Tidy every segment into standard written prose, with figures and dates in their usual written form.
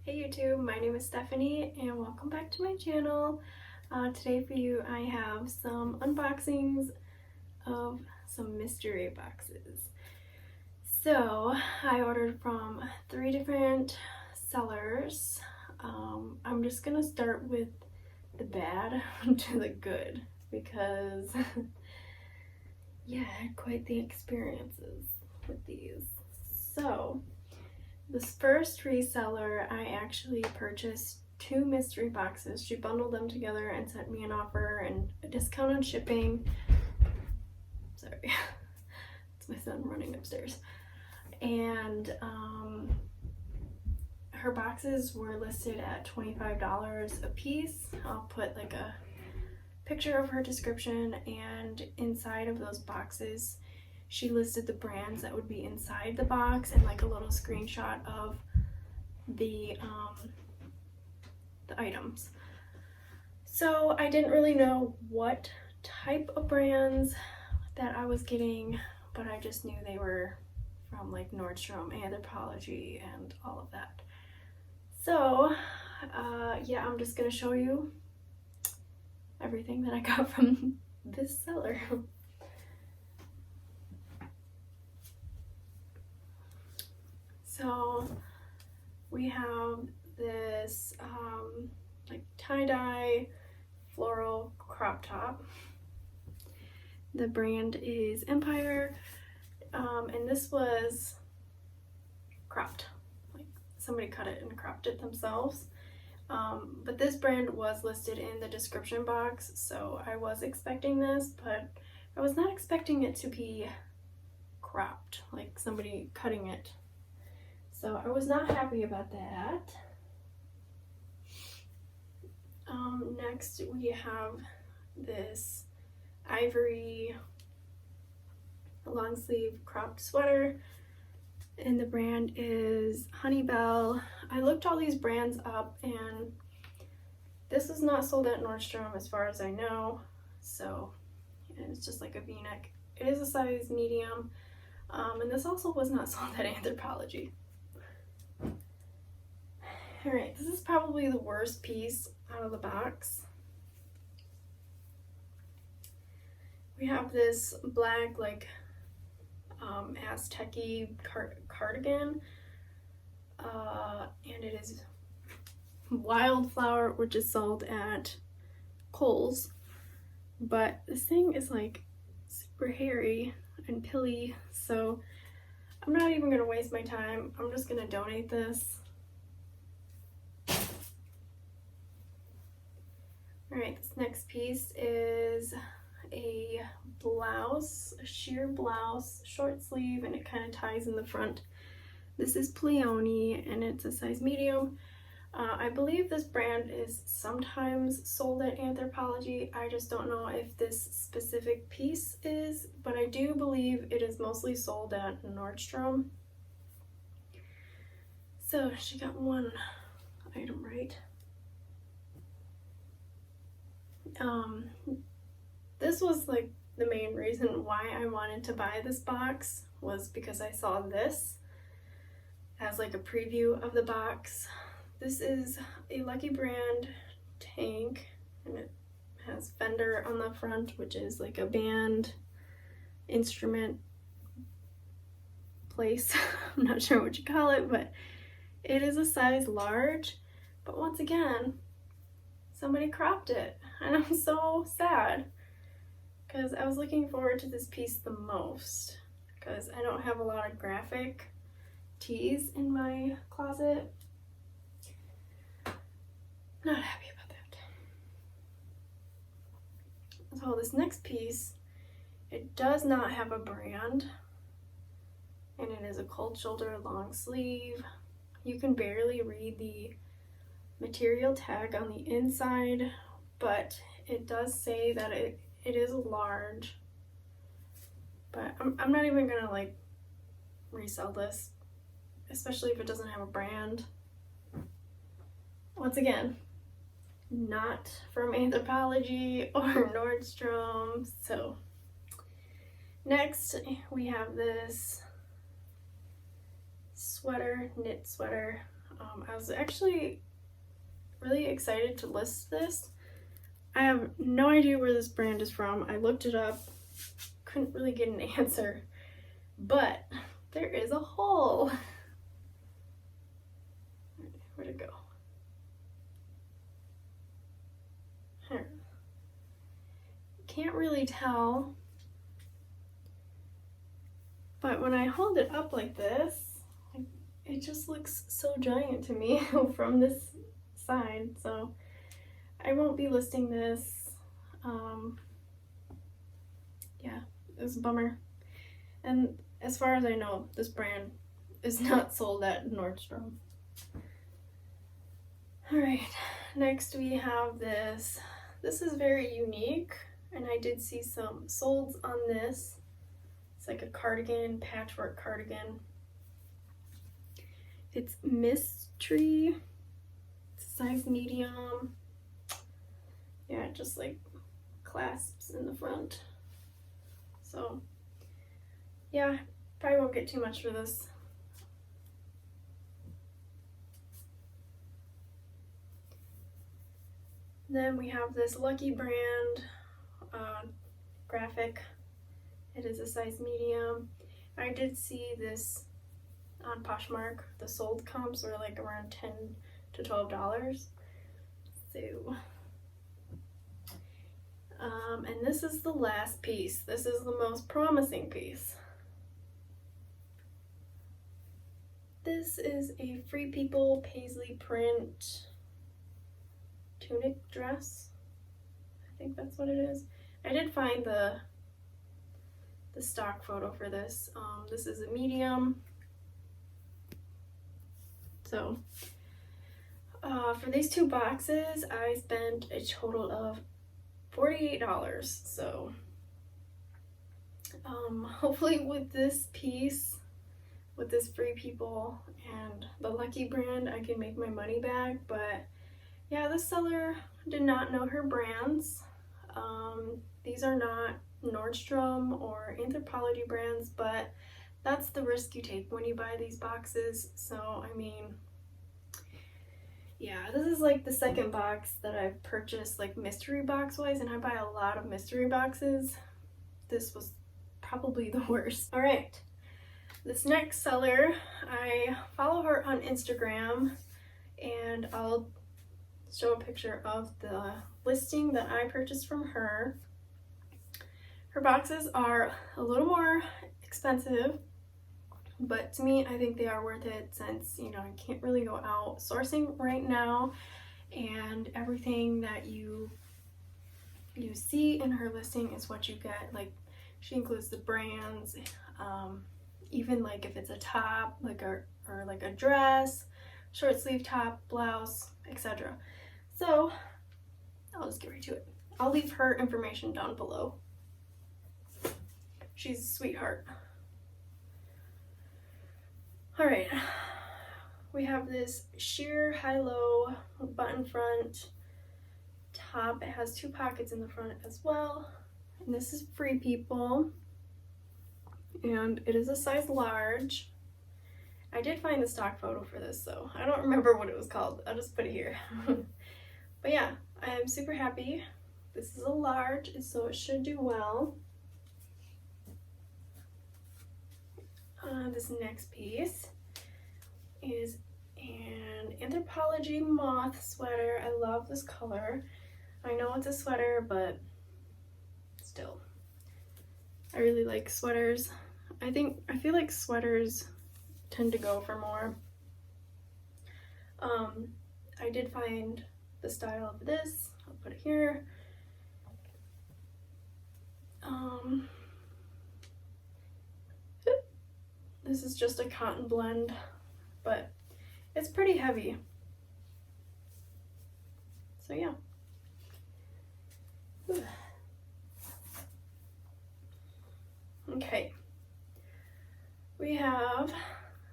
Hey YouTube, my name is Stephanie and welcome back to my channel. Today for you I have some unboxings of some mystery boxes. So I ordered from 3 different sellers. I'm just gonna start with the bad to the good because yeah, I had quite the experiences with these. So this first reseller, I actually purchased 2 mystery boxes. She bundled them together and sent me an offer and a discount on shipping. Sorry, it's my son running upstairs. And her boxes were listed at $25 a piece. I'll put like a picture of her description, and inside of those boxes she listed the brands that would be inside the box and like a little screenshot of the items. So I didn't really know what type of brands that I was getting, but I just knew they were from like Nordstrom, Anthropologie, and all of that. So yeah, I'm just gonna show you everything that I got from this seller. So we have this like tie-dye floral crop top. The brand is Empire, and this was cropped. Like somebody cut it and cropped it themselves. But this brand was listed in the description box, so I was expecting this, but I was not expecting it to be cropped, like somebody cutting it. So I was not happy about that. Next we have this ivory long sleeve cropped sweater, and the brand is Honeybell. I looked all these brands up and this is not sold at Nordstrom as far as I know. So it's just like a v-neck. It is a size medium, and this also was not sold at Anthropologie. Alright, this is probably the worst piece out of the box. We have this black like Aztec-y cardigan, and it is Wildflower, which is sold at Kohl's, but this thing is like super hairy and pilly, so I'm not even gonna waste my time. I'm just gonna donate this. Alright, this next piece is a blouse, a sheer blouse, short sleeve, and it kind of ties in the front. This is Pleone and it's a size medium. I believe this brand is sometimes sold at Anthropologie. I just don't know if this specific piece is, but I do believe it is mostly sold at Nordstrom. So she got one item right. This was like the main reason why I wanted to buy this box, was because I saw this as like a preview of the box. This is a Lucky Brand tank, and it has Fender on the front, which is like a band instrument place. I'm not sure what you call it, but it is a size large. But once again, somebody cropped it, and I'm so sad because I was looking forward to this piece the most, because I don't have a lot of graphic tees in my closet. Not happy about that. So this next piece, it does not have a brand, and it is a cold shoulder long sleeve. You can barely read the material tag on the inside, but it does say that it is a large. But I'm not even gonna like resell this, especially if it doesn't have a brand. Once again, not from Anthropologie or Nordstrom. So next we have this sweater, knit sweater. I was actually really excited to list this. I have no idea where this brand is from. I looked it up, couldn't really get an answer, but there is a haul. Where'd it go? Here. Can't really tell, but when I hold it up like this, it just looks so giant to me from this side, so I won't be listing this. Yeah, it was a bummer. And as far as I know, this brand is not sold at Nordstrom. Alright, next we have this. This is very unique, and I did see some solds on this. It's like a cardigan, patchwork cardigan. It's mystery, size medium. Yeah, it just like clasps in the front. So yeah, probably won't get too much for this. Then we have this Lucky brand graphic. It is a size medium. I did see this on Poshmark. The sold comps were like around $10 to $12. So, and this is the last piece. This is the most promising piece. This is a Free People paisley print tunic dress. I think that's what it is. I did find the stock photo for this. This is a medium. So for these two boxes, I spent a total of $48. So hopefully with this piece, with this Free People and the Lucky brand, I can make my money back. But yeah, this seller did not know her brands. These are not Nordstrom or Anthropologie brands, but that's the risk you take when you buy these boxes. So I mean, yeah, this is like the second box that I've purchased like mystery box wise, and I buy a lot of mystery boxes. This was probably the worst. All right, this next seller, I follow her on Instagram, and I'll show a picture of the listing that I purchased from her. Her boxes are a little more expensive, but to me, I think they are worth it since, you know, I can't really go out sourcing right now, and everything that you see in her listing is what you get. Like, she includes the brands, even like if it's a top, like or like a dress, short sleeve top, blouse, etc. So I'll just get right to it. I'll leave her information down below. She's a sweetheart. All right, we have this sheer high-low button front top. It has two pockets in the front as well. And this is Free People, and it is a size large. I did find the stock photo for this, so I don't remember what it was called. I'll just put it here. But yeah, I am super happy. This is a large, so it should do well. This next piece is an Anthropologie moth sweater. I love this color. I know it's a sweater, but still, I really like sweaters. I feel like sweaters tend to go for more. I did find the style of this. I'll put it here. This is just a cotton blend, but it's pretty heavy. So yeah. Okay. We have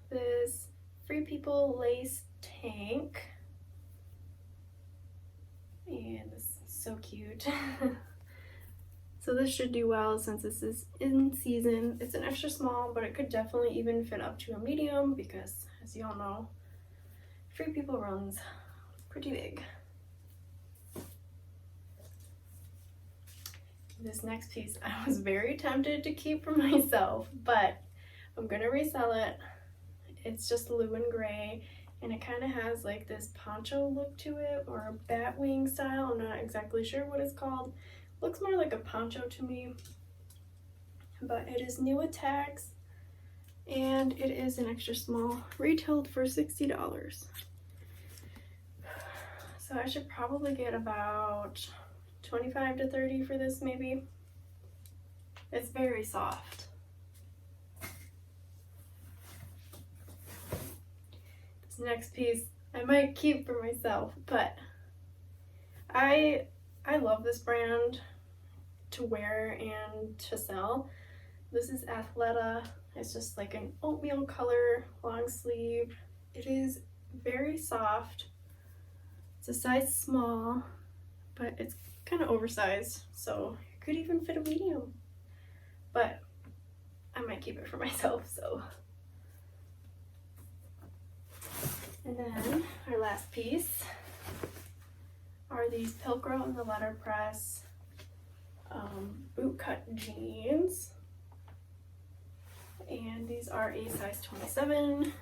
this Free People lace tank. And this is so cute. So this should do well since this is in season. It's an extra small, but it could definitely even fit up to a medium because, as you all know, Free People runs pretty big. This next piece I was very tempted to keep for myself, but I'm gonna resell it. It's just blue and gray, and it kind of has like this poncho look to it, or a bat wing style. I'm not exactly sure what it's called. Looks more like a poncho to me, but it is new with tags, and it is an extra small, retailed for $60. So I should probably get about 25 to 30 for this maybe. It's very soft. This next piece I might keep for myself, but I love this brand to wear and to sell. This is Athleta. It's just like an oatmeal color, long sleeve. It is very soft. It's a size small, but it's kind of oversized, so it could even fit a medium. But I might keep it for myself, so. And then our last piece are these Pilcro and the letterpress bootcut jeans. And these are a size 27.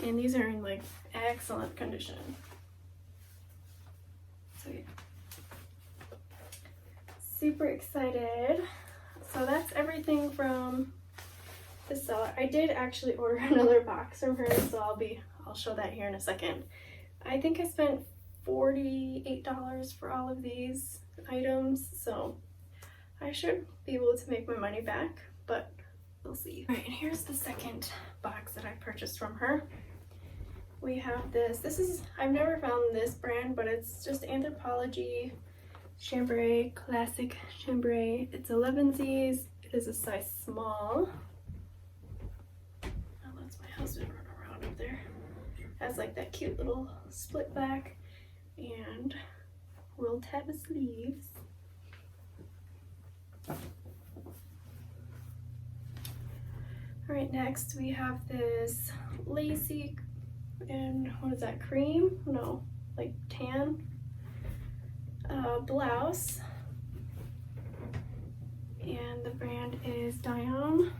And these are in like excellent condition. So yeah. Super excited. So that's everything from the seller. I did actually order another box from her, so I'll show that here in a second. I think I spent $48 for all of these items, so I should be able to make my money back, but we'll see. All right, and here's the second box that I purchased from her. We have this. I've never found this brand, but it's just Anthropologie chambray, classic chambray. It's 11sies. It is a size small. That lets my husband run around up there. Has like that cute little split back and roll tab sleeves. All right, next we have this lacy and what is that, cream? No, like tan blouse, and the brand is Diane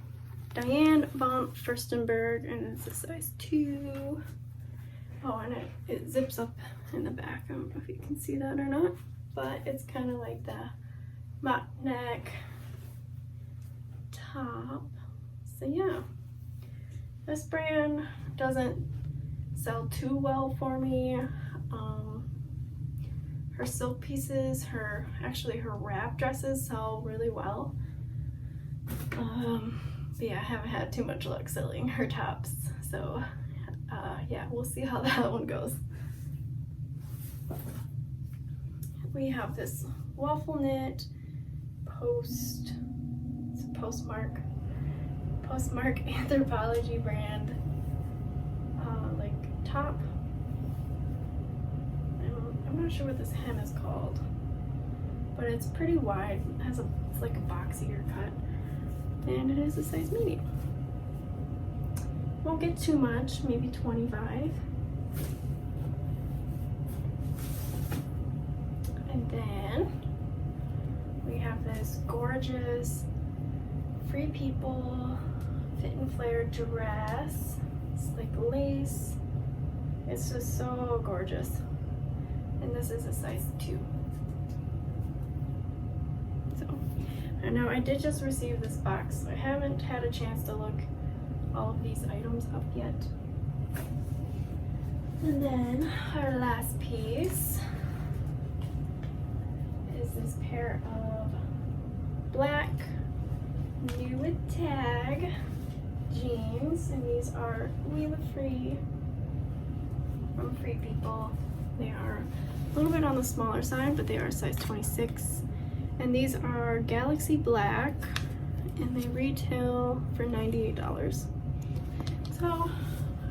von Furstenberg, and it's a size 2. Oh, and it zips up in the back. I don't know if you can see that or not, but it's kind of like the mock neck top. So yeah, this brand doesn't sell too well for me. Her silk pieces, actually her wrap dresses sell really well. But yeah, I haven't had too much luck selling her tops, so yeah, we'll see how that one goes. We have this waffle knit it's a Poshmark Anthropologie brand like top. I'm not sure what this hem is called, but it's pretty wide. It's like a boxier cut, and it is a size medium. Won't get too much, maybe 25. And then we have this gorgeous Free People Fit and Flare dress. It's like lace. It's just so gorgeous. And this is a size 2. So, I know I did just receive this box, so I haven't had a chance to look all of these items up yet. And then our last piece is this pair of black new with tag jeans, and these are We Live Free from Free People. They are a little bit on the smaller side, but they are size 26, and these are Galaxy Black, and they retail for $98. So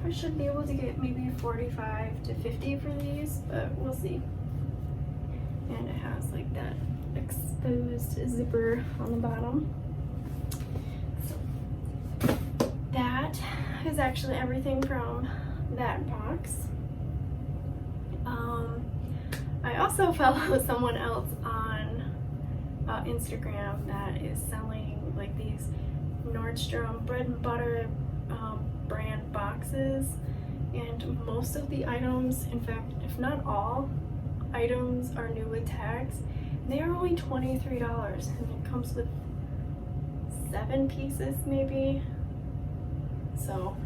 I should be able to get maybe 45 to 50 for these, but we'll see. And it has like that exposed zipper on the bottom. So that is actually everything from that box. I also follow someone else on Instagram that is selling like these Nordstrom bread and butter brand boxes, and most of the items, in fact, if not all items, are new with tags. They are only $23, and it comes with 7 pieces maybe. So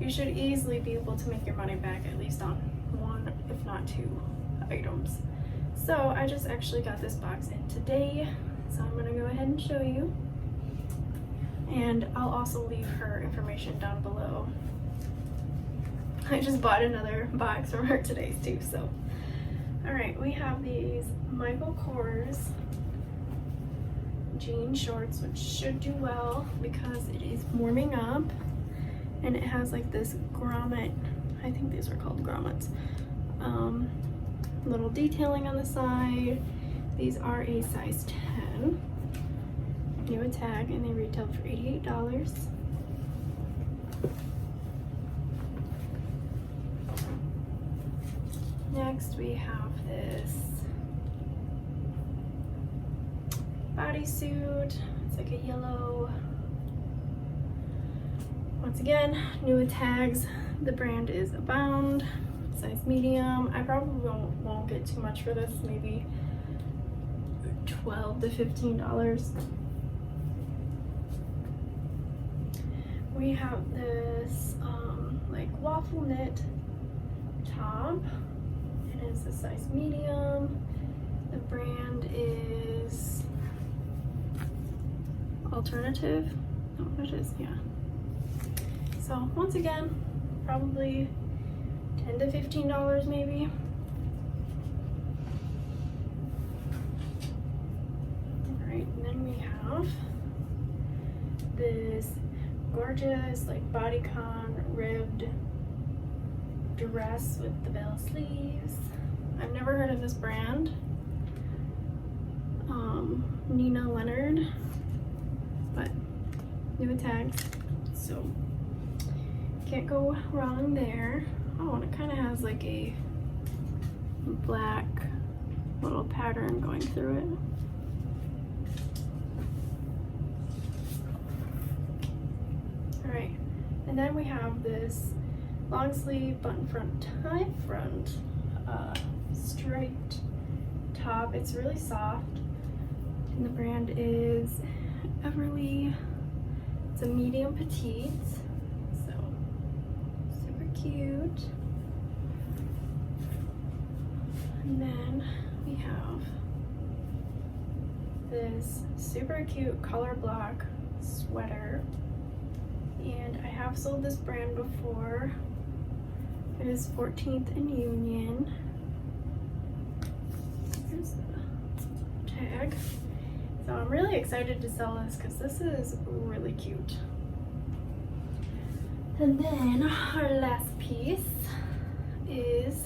you should easily be able to make your money back at least on 1, if not 2 items. So I just actually got this box in today, so I'm gonna go ahead and show you. And I'll also leave her information down below. I just bought another box from her today too, so. All right, we have these Michael Kors jean shorts, which should do well because it is warming up. And it has like this grommet, I think these are called grommets, little detailing on the side. These are a size 10, new with tag, and they retail for $88. Next we have this bodysuit. It's like a yellow, once again, new with tags. The brand is Abound, size medium. I probably won't get too much for this, maybe $12 to $15. We have this like waffle knit top. It is a size medium. The brand is Alternative. Oh, it is, yeah. So once again, probably $10 to $15 maybe. All right, and then we have this gorgeous like bodycon ribbed dress with the bell sleeves. I've never heard of this brand. Nina Leonard, but new with tags, so can't go wrong there. Oh, and it kind of has like a black little pattern going through it. All right, and then we have this long sleeve button front tie front striped top. It's really soft, and the brand is Everly. It's a medium petite, so super cute. And then we have this super cute color block sweater, and I have sold this brand before. It is 14th and Union. Here's the tag. So I'm really excited to sell this because this is really cute. And then our last piece is,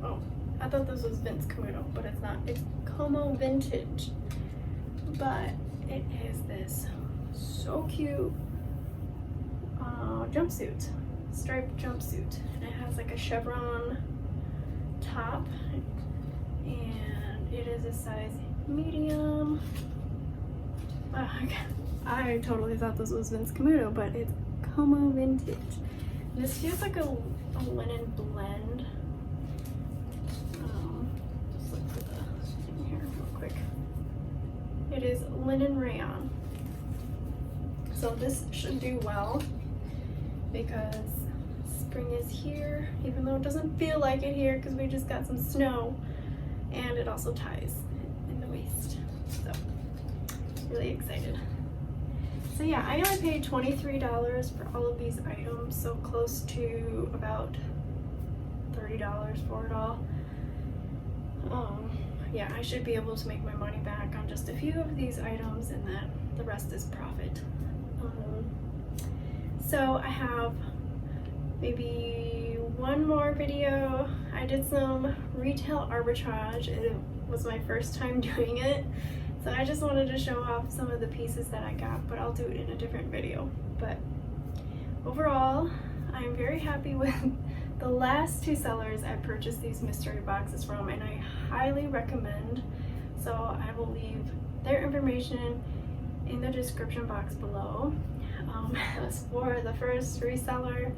oh, I thought this was Vince Camuto, but it's not. It's Como Vintage. But it is this so cute jumpsuit, striped jumpsuit. And it has like a chevron top, and it is a size medium. I totally thought this was Vince Camuto, but it's Como Vintage. This feels like a linen blend. Just look for the thing here real quick. It is linen rayon. So this should do well because spring is here, even though it doesn't feel like it here because we just got some snow, and it also ties in the waist. So really excited. So yeah, I only paid $23 for all of these items, so close to about $30 for it all. Yeah, I should be able to make my money back on just a few of these items, and then the rest is profit. So I have maybe one more video. I did some retail arbitrage. It was my first time doing it, so I just wanted to show off some of the pieces that I got, but I'll do it in a different video. But overall, I'm very happy with the last two sellers I purchased these mystery boxes from, and I highly recommend. So I will leave their information in the description box below. As for the first reseller,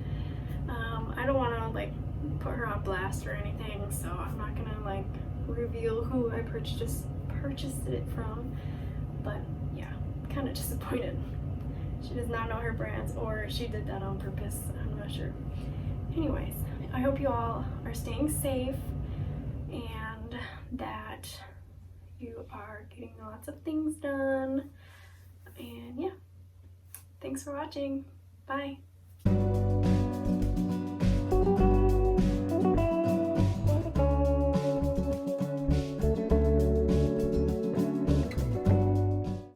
I don't want to like put her on blast or anything, so I'm not gonna like reveal who I purchased it from. But yeah, kind of disappointed. She does not know her brands, or she did that on purpose. I'm not sure. Anyways, I hope you all are staying safe and that you are getting lots of things done. And yeah, thanks for watching. Bye.